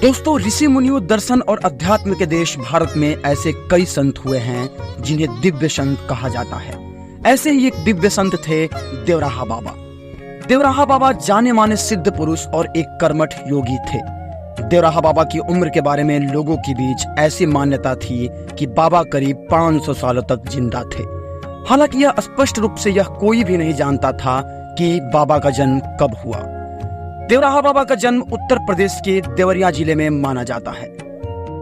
दोस्तों, ऋषि मुनियों, दर्शन और अध्यात्म के देश भारत में ऐसे कई संत हुए हैं जिन्हें दिव्य संत कहा जाता है। ऐसे ही एक दिव्य संत थे देवराहा बाबा। देवराहा बाबा जाने माने सिद्ध पुरुष और एक कर्मठ योगी थे। देवराहा बाबा की उम्र के बारे में लोगों के बीच ऐसी मान्यता थी कि बाबा करीब 500 सालों तक जिंदा थे। हालांकि यह स्पष्ट रूप से यह कोई भी नहीं जानता था कि बाबा का जन्म कब हुआ। देवराहा बाबा का जन्म उत्तर प्रदेश के देवरिया जिले में माना जाता है।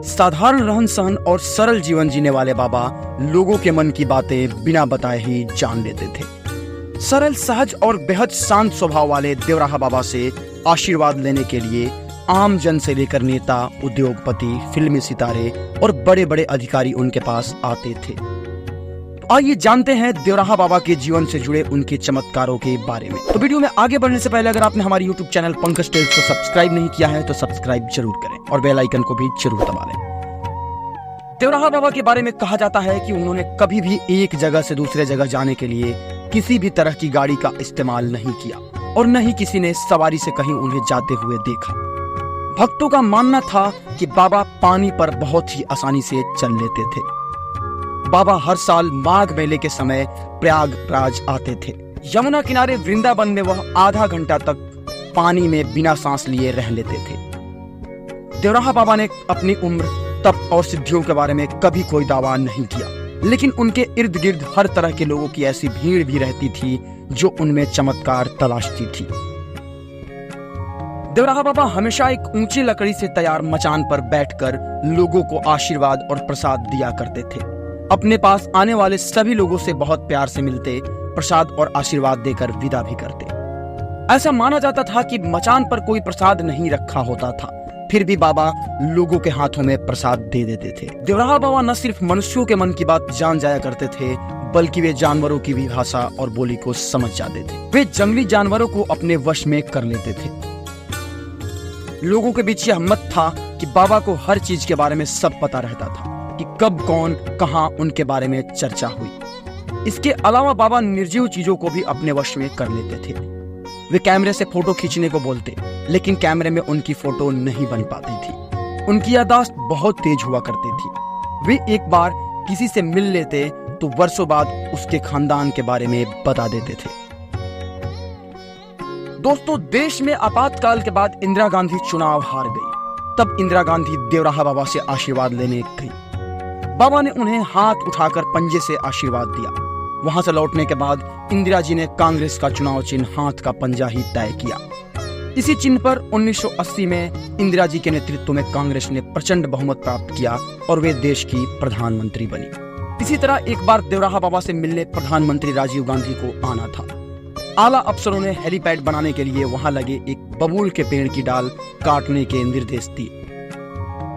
साधारण रहन सहन और सरल जीवन जीने वाले बाबा लोगों के मन की बातें बिना बताए ही जान लेते थे। सरल, सहज और बेहद शांत स्वभाव वाले देवराहा बाबा से आशीर्वाद लेने के लिए आम जन से लेकर नेता, उद्योगपति, फिल्मी सितारे और बड़े बड़े अधिकारी उनके पास आते थे। आइए जानते हैं देवराहा बाबा के जीवन से जुड़े उनके चमत्कारों के बारे में। तो वीडियो में आगे बढ़ने से पहले अगर आपने हमारे YouTube चैनल पंकज टेल्स को सब्सक्राइब नहीं किया है तो सब्सक्राइब जरूर करें और बेल आइकन को भी जरूर दबा लें। देवराहा बाबा के बारे में कहा जाता है कि उन्होंने कभी भी एक जगह से दूसरे जगह जाने के लिए किसी भी तरह की गाड़ी का इस्तेमाल नहीं किया और न ही किसी ने सवारी से कहीं उन्हें जाते हुए देखा। भक्तों का मानना था कि बाबा पानी पर बहुत ही आसानी से चल लेते थे। बाबा हर साल माघ मेले के समय प्रयागराज आते थे। यमुना किनारे वृंदावन में वह आधा घंटा तक पानी में बिना सांस लिए रह लेते थे। देवराहा बाबा ने अपनी उम्र, तप और सिद्धियों के बारे में कभी कोई दावा नहीं किया, लेकिन उनके इर्द गिर्द हर तरह के लोगों की ऐसी भीड़ भी रहती थी जो उनमें चमत्कार तलाशती थी। देवराहा बाबा हमेशा एक ऊंची लकड़ी से तैयार मचान पर बैठकर लोगों को आशीर्वाद और प्रसाद दिया करते थे। अपने पास आने वाले सभी लोगों से बहुत प्यार से मिलते, प्रसाद और आशीर्वाद देकर विदा भी करते। ऐसा माना जाता था कि मचान पर कोई प्रसाद नहीं रखा होता था, फिर भी बाबा लोगों के हाथों में प्रसाद दे देते थे। देवराहा बाबा न सिर्फ मनुष्यों के मन की बात जान जाया करते थे, बल्कि वे जानवरों की भी भाषा और बोली को समझ जाते थे। वे जंगली जानवरों को अपने वश में कर लेते थे। लोगों के बीच यह मत था कि बाबा को हर चीज के बारे में सब पता रहता था कि कब कौन कहां उनके बारे में चर्चा हुई। इसके अलावा बाबा निर्जीव चीजों को भी अपने वश में कर लेते थे। वे कैमरे से फोटो खींचने को बोलते, लेकिन कैमरे में उनकी फोटो नहीं बन पाती थी। उनकी याददाश्त बहुत तेज हुआ करती थी। वे एक बार किसी से मिल लेते तो वर्षों बाद उसके खानदान के बारे में बता देते थे। दोस्तों, देश में आपातकाल के बाद इंदिरा गांधी चुनाव हार गई। तब इंदिरा गांधी देवराहा बाबा से आशीर्वाद लेने गई। बाबा ने उन्हें हाथ उठाकर पंजे से आशीर्वाद दिया। वहां से लौटने के बाद इंदिरा जी ने कांग्रेस का चुनाव चिन्ह हाथ का पंजा ही तय किया। इसी चिन्ह पर 1980 में इंदिरा जी के नेतृत्व में कांग्रेस ने प्रचंड बहुमत प्राप्त किया और वे देश की प्रधानमंत्री बनी। इसी तरह एक बार देवराहा बाबा से मिलने प्रधानमंत्री राजीव गांधी को आना था। आला अफसरों ने हेलीपैड बनाने के लिए वहां लगे एक बबूल के पेड़ की डाल काटने के निर्देश दिए।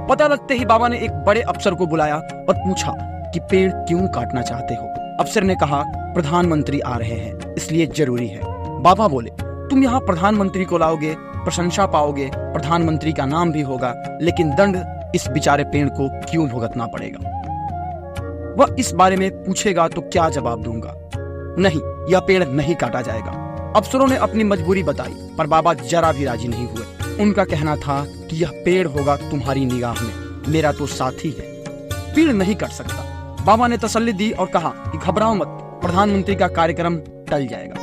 पता लगते ही बाबा ने एक बड़े अफसर को बुलाया और पूछा कि पेड़ क्यों काटना चाहते हो। अफसर ने कहा, प्रधानमंत्री आ रहे हैं इसलिए जरूरी है। बाबा बोले, तुम यहाँ प्रधानमंत्री को लाओगे, प्रशंसा पाओगे, प्रधानमंत्री का नाम भी होगा, लेकिन दंड इस बेचारे पेड़ को क्यों भुगतना पड़ेगा? वह इस बारे में पूछेगा तो क्या जवाब दूंगा? नहीं, यह पेड़ नहीं काटा जाएगा। अफसरों ने अपनी मजबूरी बताई, पर बाबा जरा भी राजी नहीं हुए। उनका कहना था कि यह पेड़ होगा तुम्हारी निगाह में, मेरा तो साथी है, पेड़ नहीं कट सकता। बाबा ने तसल्ली दी और कहा कि घबराओ मत, प्रधानमंत्री का कार्यक्रम टल जाएगा।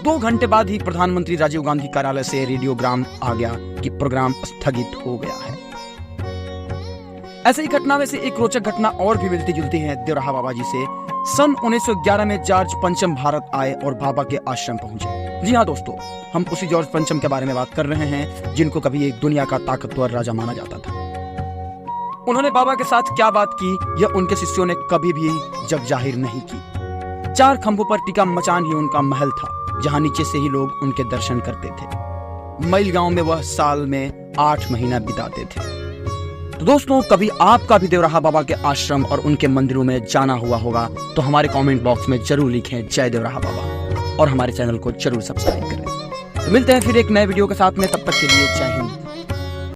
2 घंटे बाद ही प्रधानमंत्री राजीव गांधी कार्यालय से रेडियोग्राम आ गया कि प्रोग्राम स्थगित हो गया है। ऐसे ही घटना में से एक रोचक घटना और भी मिलती जुलती है देवराहा बाबा जी से। सन 1911 में जॉर्ज पंचम भारत आए और बाबा के आश्रम पहुंचे। जी हाँ दोस्तों, हम उसी जॉर्ज पंचम के बारे में बात कर रहे हैं जिनको कभी एक दुनिया का ताकतवर राजा माना जाता था। उन्होंने बाबा के साथ क्या बात की यह उनके शिष्यों ने कभी भी जग जाहिर नहीं की। 4 खंभों पर टिका मचान ही उनका महल था, जहां नीचे से ही लोग उनके दर्शन करते थे। मैल गांव में वह साल में 8 महीना बिताते थे। तो दोस्तों, कभी आपका भी देवराहा बाबा के आश्रम और उनके मंदिरों में जाना हुआ होगा तो हमारे कमेंट बॉक्स में जरूर लिखें जय देवराहा बाबा और हमारे चैनल को जरूर सब्सक्राइब करें। तो मिलते हैं फिर एक नए वीडियो के साथ में, तब तक के लिए जय हिंद।